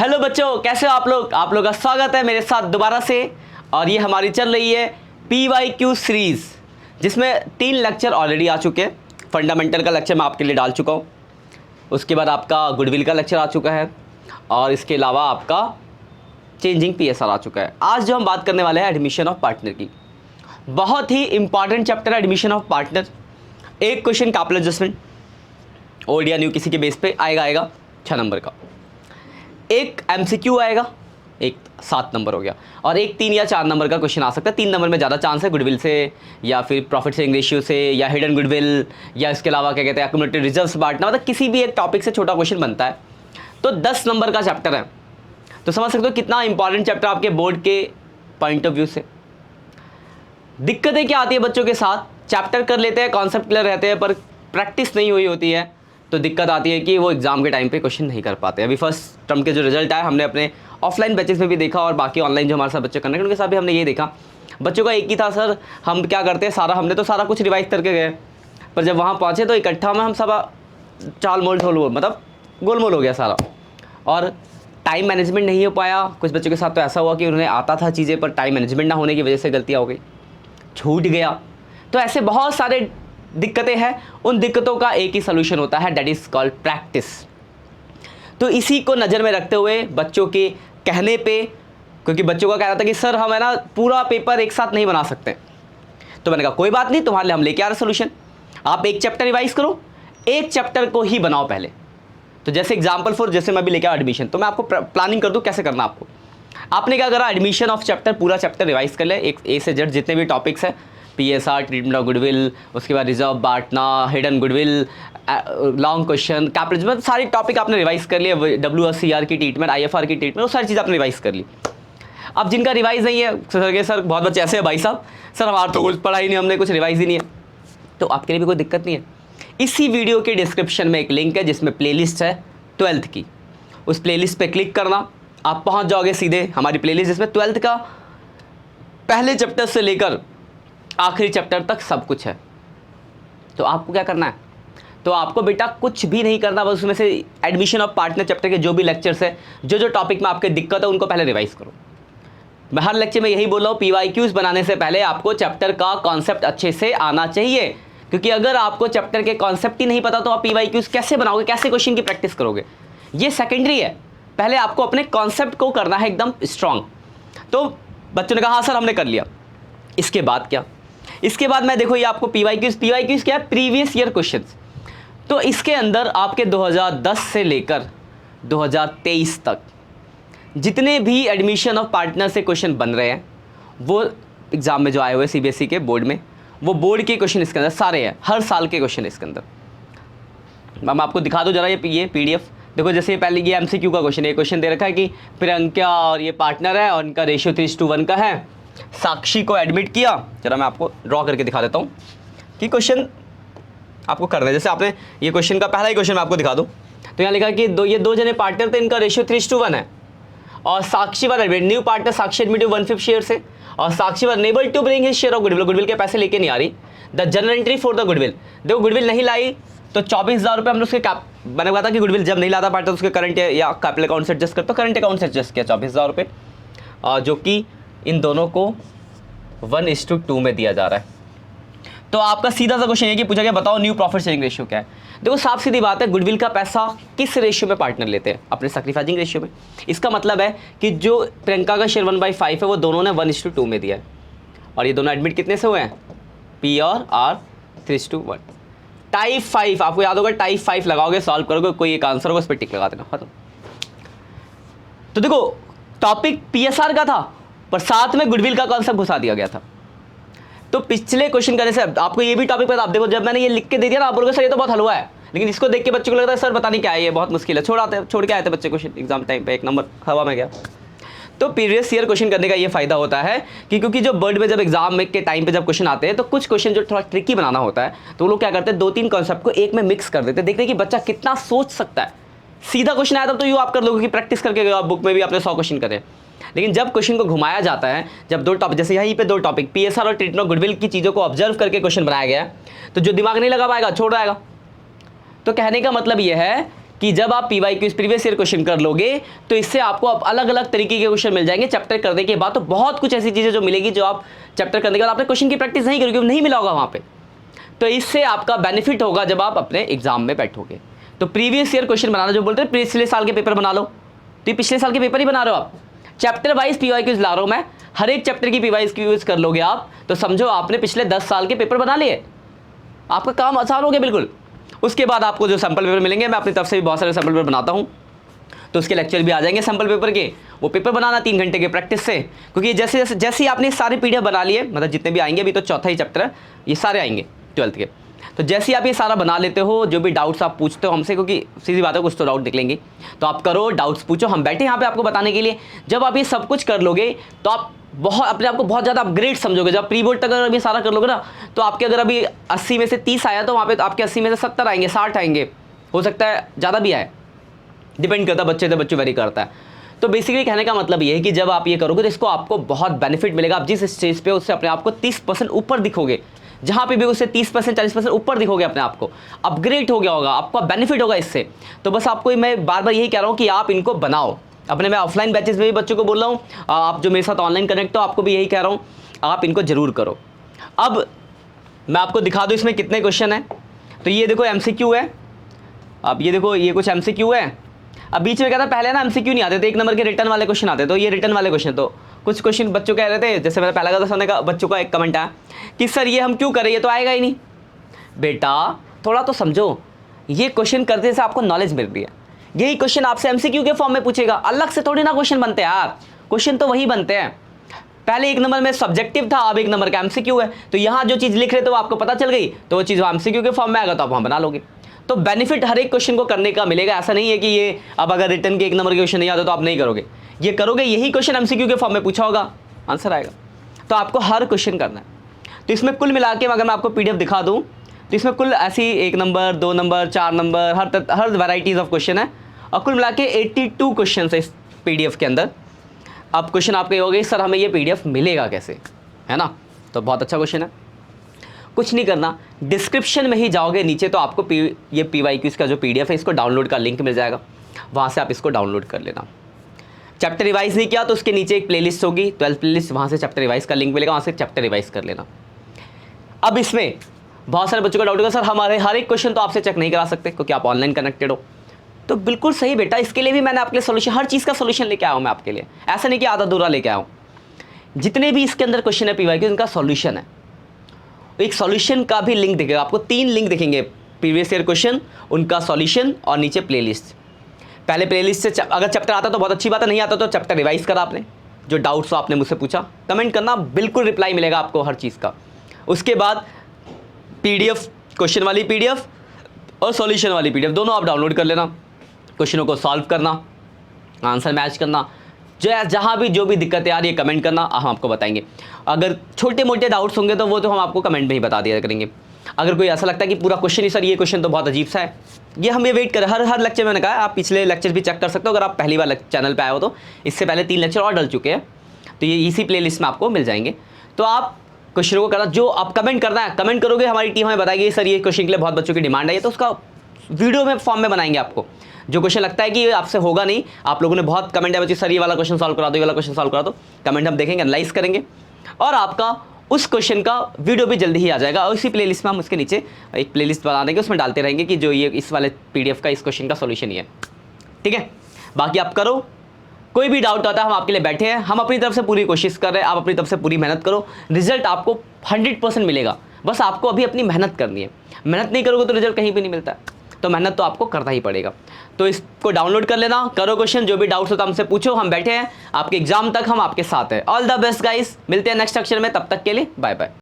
Hello बच्चों, कैसे हो आप लोग? आप लोग का स्वागत है मेरे साथ दोबारा से। और ये हमारी चल रही है PYQ सीरीज़, जिसमें 3 लेक्चर ऑलरेडी आ चुके हैं। फंडामेंटल का लेक्चर मैं आपके लिए डाल चुका हूँ, उसके बाद आपका गुडविल का लेक्चर आ चुका है, और इसके अलावा आपका चेंजिंग PSR आ चुका है। आज जो हम बात करने वाले हैं एडमिशन ऑफ पार्टनर की, बहुत ही इंपॉर्टेंट चैप्टर है एडमिशन ऑफ पार्टनर। एक क्वेश्चन कैपिटल एडजस्टमेंट ओल्ड या न्यू किसी के बेस पे आएगा 6 नंबर का, एक MCQ आएगा, एक 7 नंबर हो गया, और एक 3 या 4 नंबर का क्वेश्चन आ सकता है। 3 नंबर में ज़्यादा चांस है, गुडविल से या फिर प्रॉफिट शेयरिंग रेशियो से या हिडन गुडविल, या इसके अलावा क्या कहते हैं एक्यूमुलेटेड रिजर्व्स बांटना, मतलब किसी भी एक टॉपिक से छोटा क्वेश्चन बनता है। तो 10 नंबर का चैप्टर है, तो समझ सकते हो कितना इंपॉर्टेंट चैप्टर आपके बोर्ड के पॉइंट ऑफ व्यू से। दिक्कतें क्या आती है बच्चों के साथ, चैप्टर कर लेते हैं, कॉन्सेप्ट क्लियर रहते हैं, पर प्रैक्टिस नहीं हुई होती है, तो दिक्कत आती है कि वो एग्जाम के टाइम पे क्वेश्चन नहीं कर पाते। अभी फर्स्ट टर्म के जो रिजल्ट आए, हमने अपने ऑफलाइन बैचेस में भी देखा और बाकी ऑनलाइन जो हमारे साथ बच्चे करने उनके साथ भी हमने ये देखा। बच्चों का एक ही था, सर हम क्या करते हैं, हमने तो सारा कुछ रिवाइज करके गए, पर जब वहाँ पहुँचे तो इकट्ठा में हम सब चाल मोल ढोल मतलब गोलमोल हो गया सारा, और टाइम मैनेजमेंट नहीं हो पाया। कुछ बच्चों के साथ तो ऐसा हुआ कि उन्हें आता था चीज़ें, पर टाइम मैनेजमेंट ना होने की वजह से गलतियाँ हो गई, छूट गया। तो ऐसे बहुत सारे दिक्कतें हैं, उन दिक्कतों का एक ही सलूशन होता है, दैट इज़ कॉल्ड प्रैक्टिस। तो इसी को नज़र में रखते हुए बच्चों के कहने पे, क्योंकि बच्चों का कहना था कि सर हम है ना पूरा पेपर एक साथ नहीं बना सकते, तो मैंने कहा कोई बात नहीं, तुम्हारे लिए हम लेके आ रहे सोल्यूशन। आप एक चैप्टर रिवाइज करो, एक चैप्टर को ही बनाओ पहले। तो जैसे एग्जाम्पल फॉर, जैसे मैं भी लेके आया एडमिशन, तो मैं आपको प्लानिंग कर दूँ कैसे करना आपको। आपने क्या करा, एडमिशन ऑफ चैप्टर पूरा चैप्टर रिवाइज कर ले, एक A से Z जितने भी टॉपिक्स हैं, PSR, ट्रीटमेंट ऑफ गुडविल, उसके बाद रिजर्व बांटना, hidden goodwill, long question, capital, मतलब सारी टॉपिक आपने रिवाइज कर लिया। WSCR की ट्रीटमेंट, IFR की ट्रीटमेंट, वो सारी चीज़ आपने रिवाइज कर ली। अब जिनका रिवाइज नहीं है, सर बहुत बच्चे ऐसे हैं भाई साहब, सर हमारा तो कुछ पढ़ा ही नहीं, हमने कुछ रिवाइज ही नहीं है, तो आपके लिए भी कोई दिक्कत नहीं है। इसी वीडियो के डिस्क्रिप्शन में एक लिंक है जिसमें प्लेलिस्ट है 12th की, उस प्लेलिस्ट पे क्लिक करना, आप पहुंच जाओगे सीधे हमारी प्लेलिस्ट, जिसमें 12th का पहले चैप्टर से लेकर आखिरी चैप्टर तक सब कुछ है। तो आपको क्या करना है, तो आपको बेटा कुछ भी नहीं करना, बस उसमें से एडमिशन ऑफ पार्टनर चैप्टर के जो भी लेक्चर्स है, जो टॉपिक में आपके दिक्कत है, उनको पहले रिवाइज करो। मैं हर लेक्चर में यही बोल रहा हूँ, PYQs बनाने से पहले आपको चैप्टर का कॉन्सेप्ट अच्छे से आना चाहिए, क्योंकि अगर आपको चैप्टर के कॉन्सेप्ट ही नहीं पता तो आप PYQs कैसे बनाओगे, कैसे क्वेश्चन की प्रैक्टिस करोगे, ये सेकेंडरी है। पहले आपको अपने कॉन्सेप्ट को करना है एकदम स्ट्रांग। तो बच्चों ने कहा हाँ सर हमने कर लिया, इसके बाद क्या, इसके बाद मैं देखो ये आपको PYQs क्या है, प्रीवियस ईयर क्वेश्चंस। तो इसके अंदर आपके 2010 से लेकर 2023 तक जितने भी एडमिशन ऑफ पार्टनर से क्वेश्चन बन रहे हैं, वो एग्जाम में जो आए हुए CBSE के बोर्ड में, वो बोर्ड के क्वेश्चन इसके अंदर सारे हैं, हर साल के क्वेश्चन इसके अंदर। मैं आपको दिखा दूँ जरा, ये PDF देखो। जैसे पहले ये MCQ का क्वेश्चन, ये क्वेश्चन दे रखा है कि प्रियंका और ये पार्टनर है और इनका रेशियो 3:1 का है, साक्षी को एडमिट किया। जरा मैं आपको ड्रॉ करके दिखा देता हूँ कि क्वेश्चन आपको करना है। जैसे आपने ये क्वेश्चन का पहला ही क्वेश्चन मैं आपको दिखा दूँ, तो यहाँ लिखा कि ये दो जने पार्टनर थे, इनका रेशियो 3:1 है, और Sakshi were admit, new partner Sakshi admit 1/5 share से, और Sakshi were unable to bring his share of goodwill, goodwill के पैसे लेके नहीं आ रही। The general entry for the goodwill, देखो गुडविल नहीं लाई तो 24,000 रुपये हमने उसके मैंने कहा था कि गुडविल जब नहीं लाता पार्टनर उसके करंट या कैपिटल अकाउंट से एडजस्ट करते, करंट अकाउंट से एडजस्ट किया 24,000 रुपये, जो कि इन दोनों को 1:2 में दिया जा रहा है। तो आपका सीधा सा क्वेश्चन ये कि पूछा गया बताओ न्यू प्रॉफिट शेयरिंग रेशियो क्या है। देखो साफ सीधी बात है, गुडविल का पैसा किस रेशियो में पार्टनर लेते हैं, अपने सैक्रिफाइसिंग रेशियो में। इसका मतलब है कि जो प्रियंका का शेयर 1/5 है, वो दोनों ने 1:2 में दिया है, और ये दोनों एडमिट कितने से हुए हैं, P और R 3:1। टाइप 5 आपको याद होगा, टाइप 5 लगाओगे, सॉल्व करोगे, कोई एक आंसर होगा, उस पर टिक लगा देना, खत्म। तो देखो टॉपिक PSR का था, पर साथ में गुडविल का कॉन्सेप्ट घुसा दिया गया था। तो पिछले क्वेश्चन करने से आपको ये भी टॉपिक पता, आप देखो जब मैंने ये लिख के दे दिया ना, आप बोलोगे सर ये तो बहुत हलवा है, लेकिन इसको देख के बच्चे को लगता है सर पता नहीं क्या है, ये बहुत मुश्किल है, छोड़ के आए थे बच्चे क्वेश्चन एग्जाम टाइम पे, एक नंबर हवा में गया। तो प्रीवियस ईयर क्वेश्चन करने का ये फायदा होता है कि क्योंकि जो बोर्ड में जब एग्जाम में के टाइम पे जब क्वेश्चन आते हैं, तो कुछ क्वेश्चन जो थोड़ा ट्रिकी बनाना होता है, तो वो लोग क्या करते हैं 2-3 कॉन्सेप्ट को एक में मिक्स कर देते हैं, देखते हैं कि बच्चा कितना सोच सकता है। सीधा क्वेश्चन आया तब तो यू आप कर लोगे कि प्रैक्टिस करके गए, बुक में भी आपने 100 क्वेश्चन करे, लेकिन जब क्वेश्चन को घुमाया जाता है, जब 2 टॉपिक, जैसे यहीं पे 2 टॉपिक PSR और ट्रीटमेंट ऑफ गुडविल की चीज़ों को ऑब्जर्व करके क्वेश्चन बनाया गया है, तो जो दिमाग नहीं लगा पाएगा छोड़ आएगा। तो कहने का मतलब यह है कि जब आप PYQ प्रीवियस ईयर क्वेश्चन कर लोगे तो इससे आपको अब अलग अलग तरीके के क्वेश्चन मिल जाएंगे चैप्टर करने के बाद। तो बहुत कुछ ऐसी चीज़ें जो मिलेगी जो आप चैप्टर करने के बाद आपने क्वेश्चन की प्रैक्टिस नहीं करोगे, नहीं मिला होगा वहाँ पे। तो इससे आपका बेनिफिट होगा जब आप अपने एग्जाम में बैठोगे। तो प्रीवियस ईयर क्वेश्चन बनाना, जो बोलते हैं पिछले साल के पेपर बना लो, तो ये पिछले साल के पेपर ही बना रहे हो आप। चैप्टर वाइज PYQs ला रहा हूँ मैं, हर एक चैप्टर की PYQs कर लोगे आप तो समझो आपने पिछले 10 साल के पेपर बना लिए, आपका काम आसान हो गया बिल्कुल। उसके बाद आपको जो सैम्पल पेपर मिलेंगे, मैं अपनी तरफ से भी बहुत सारे सैम्पल पेपर बनाता हूँ, तो उसके लेक्चर भी आ जाएंगे सैम्पल पेपर के। वो पेपर बनाना 3 घंटे के प्रैक्टिस से, क्योंकि जैसे ही आपने सारे PDF बना लिए, मतलब जितने भी आएंगे, अभी तो चौथा ही चैप्टर है, ये सारे आएंगे 12th के। तो जैसे ही आप ये सारा बना लेते हो, जो भी डाउट्स आप पूछते हो हमसे, क्योंकि सीधी बात है कुछ तो डाउट निकलेंगे, तो आप करो, डाउट्स पूछो, हम बैठे यहाँ पे आपको बताने के लिए। जब आप ये सब कुछ कर लोगे तो आप बहुत अपने आप को बहुत ज़्यादा अपग्रेड समझोगे। जब प्री बोर्ड तक अगर अभी सारा कर लोगे ना, तो आपके अगर अभी 80 में से 30 आया तो वहाँ पे आपके 80 में से 70 आएंगे, 60 आएंगे, हो सकता है ज़्यादा भी आए, डिपेंड करता है बच्चे से बच्चे वेरी करता है। तो बेसिकली कहने का मतलब ये है कि जब आप ये करोगे तो इसको आपको बहुत बेनिफिट मिलेगा। आप जिस स्टेज पे उससे अपने आप को 30% ऊपर दिखोगे, जहाँ पे भी उससे 30% 40% ऊपर दिखोगे, अपने आप को अपग्रेड हो गया होगा, आपका बेनिफिट होगा इससे। तो बस आपको मैं बार बार यही कह रहा हूँ कि आप इनको बनाओ अपने। मैं ऑफलाइन बैचेस में भी बच्चों को बोल रहा हूँ, आप जो मेरे साथ ऑनलाइन कनेक्ट हो, आपको भी यही कह रहा हूँ, आप इनको जरूर करो। अब मैं आपको दिखा दूँ इसमें कितने क्वेश्चन हैं। तो ये देखो MCQ है, अब ये देखो ये कुछ MCQ है। अब बीच में कहता पहले ना MCQ नहीं आते थे, 1 नंबर के रिटर्न वाले क्वेश्चन आते, तो ये रिटर्न वाले क्वेश्चन, तो कुछ क्वेश्चन बच्चों कह रहे थे, जैसे मैंने पहला कहा था, बच्चों का एक कमेंट आया कि सर ये हम क्यों करें, ये तो आएगा ही नहीं। बेटा थोड़ा तो समझो, ये क्वेश्चन करने से आपको नॉलेज मिल रही है, यही क्वेश्चन आपसे MCQ के फॉर्म में पूछेगा, अलग से थोड़ी ना क्वेश्चन बनते हैं यार, क्वेश्चन तो वही बनते हैं। पहले 1 नंबर में सब्जेक्टिव था, अब 1 नंबर का MCQ है, तो यहाँ जो चीज़ लिख रहे थे वो आपको पता चल गई, तो वो चीज़ MCQ के फॉर्म में आएगा तो आप वहाँ बना लोगे। तो बेनिफिट हर एक क्वेश्चन को करने का मिलेगा। ऐसा नहीं है कि ये अब अगर रिटर्न के 1 नंबर के क्वेश्चन नहीं आते तो आप नहीं करोगे, ये करोगे, यही क्वेश्चन MCQ के फॉर्म में पूछा होगा, आंसर आएगा। तो आपको हर क्वेश्चन करना है। तो इसमें कुल मिला के अगर मैं आपको PDF दिखा दूँ तो इसमें कुल ऐसी 1 number 2 number 4 number her varieties of question है, और कुल मिला के 82 क्वेश्चन है इस PDF के अंदर। अब क्वेश्चन आपके हो गए सर हमें ये PDF मिलेगा कैसे, है ना, तो बहुत अच्छा क्वेश्चन है। कुछ नहीं करना, डिस्क्रिप्शन में ही जाओगे नीचे तो आपको ये PYQs का जो PDF है इसको डाउनलोड का लिंक मिल जाएगा, वहाँ से आप इसको डाउनलोड कर लेना। चैप्टर रिवाइज नहीं किया तो उसके नीचे एक प्लेलिस्ट होगी 12 प्लेलिस्ट, वहाँ से चैप्टर रिवाइज का लिंक मिलेगा, वहाँ से चैप्टर रिवाइज कर लेना। अब इसमें बहुत सारे बच्चों का डाउट होगा सर हमारे हर एक क्वेश्चन तो आपसे चेक नहीं करा सकते क्योंकि आप ऑनलाइन कनेक्टेड हो। तो बिल्कुल सही बेटा, इसके लिए भी मैंने आपके लिए सोल्यूशन, हर चीज़ का सोल्यूशन लेके आया हूँ मैं आपके लिए, ऐसा नहीं कि आधा अधूरा लेके आया हूँ। जितने भी इसके अंदर क्वेश्चन है PYQ इनका सॉल्यूशन है, एक सॉल्यूशन का भी लिंक दिखेगा आपको, 3 लिंक दिखेंगे, प्रीवियस ईयर क्वेश्चन, उनका सॉल्यूशन और नीचे प्लेलिस्ट। पहले प्लेलिस्ट से अगर चैप्टर आता तो बहुत अच्छी बात है, नहीं आता तो चैप्टर रिवाइज करा आपने, जो डाउट्स हो आपने मुझसे पूछा, कमेंट करना, बिल्कुल रिप्लाई मिलेगा आपको हर चीज़ का। उसके बाद PDF, क्वेश्चन वाली PDF और सॉल्यूशन वाली PDF दोनों आप डाउनलोड कर लेना, क्वेश्चनों को सॉल्व करना, आंसर मैच करना, जहाँ भी जो भी दिक्कत है यार ये कमेंट करना, हम आपको बताएंगे। अगर छोटे मोटे डाउट्स होंगे तो वो तो हम आपको कमेंट में ही बता दिया करेंगे। अगर कोई ऐसा लगता है कि पूरा क्वेश्चन ही सर ये क्वेश्चन तो बहुत अजीब सा है, ये हम ये वेट करें, हर लेक्चर में मैंने कहा आप पिछले लेक्चर भी चेक कर सकते हो। अगर आप पहली बार चैनल पे आए हो तो इससे पहले 3 लेक्चर और डल चुके हैं, तो ये इसी प्लेलिस्ट में आपको मिल जाएंगे। तो आप क्वेश्चनों को करना, जो आप कमेंट करना है कमेंट करोगे, हमारी टीम हमें बताएगी सर ये क्वेश्चन के लिए बहुत बच्चों की डिमांड है, तो उसका वीडियो में फॉर्म में बनाएंगे आपको। जो क्वेश्चन लगता है कि आपसे होगा नहीं, आप लोगों ने बहुत कमेंट है बच्चे सर ये वाला क्वेश्चन सॉल्व करा दो, ये वाला क्वेश्चन सॉल्व करा दो, कमेंट हम देखेंगे, एनालाइज करेंगे, और आपका उस क्वेश्चन का वीडियो भी जल्दी ही आ जाएगा। और इसी प्लेलिस्ट में हम उसके नीचे एक प्लेलिस्ट बना देंगे, उसमें डालते रहेंगे कि जो ये इस वाले PDF का इस क्वेश्चन का सॉल्यूशन ही है, ठीक है। बाकी आप करो, कोई भी डाउट आता है हम आपके लिए बैठे हैं, हम अपनी तरफ से पूरी कोशिश कर रहे हैं, आप अपनी तरफ से पूरी मेहनत करो, रिजल्ट आपको 100% मिलेगा। बस आपको अभी अपनी मेहनत करनी है, मेहनत नहीं करोगे तो रिजल्ट कहीं भी नहीं मिलता है, तो मेहनत तो आपको करना ही पड़ेगा। तो इसको डाउनलोड कर लेना, करो क्वेश्चन, जो भी डाउट्स होता है हमसे पूछो, हम बैठे हैं आपके एग्जाम तक, हम आपके साथ हैं। ऑल द बेस्ट गाइस, मिलते हैं नेक्स्ट लेक्चर में, तब तक के लिए बाय बाय।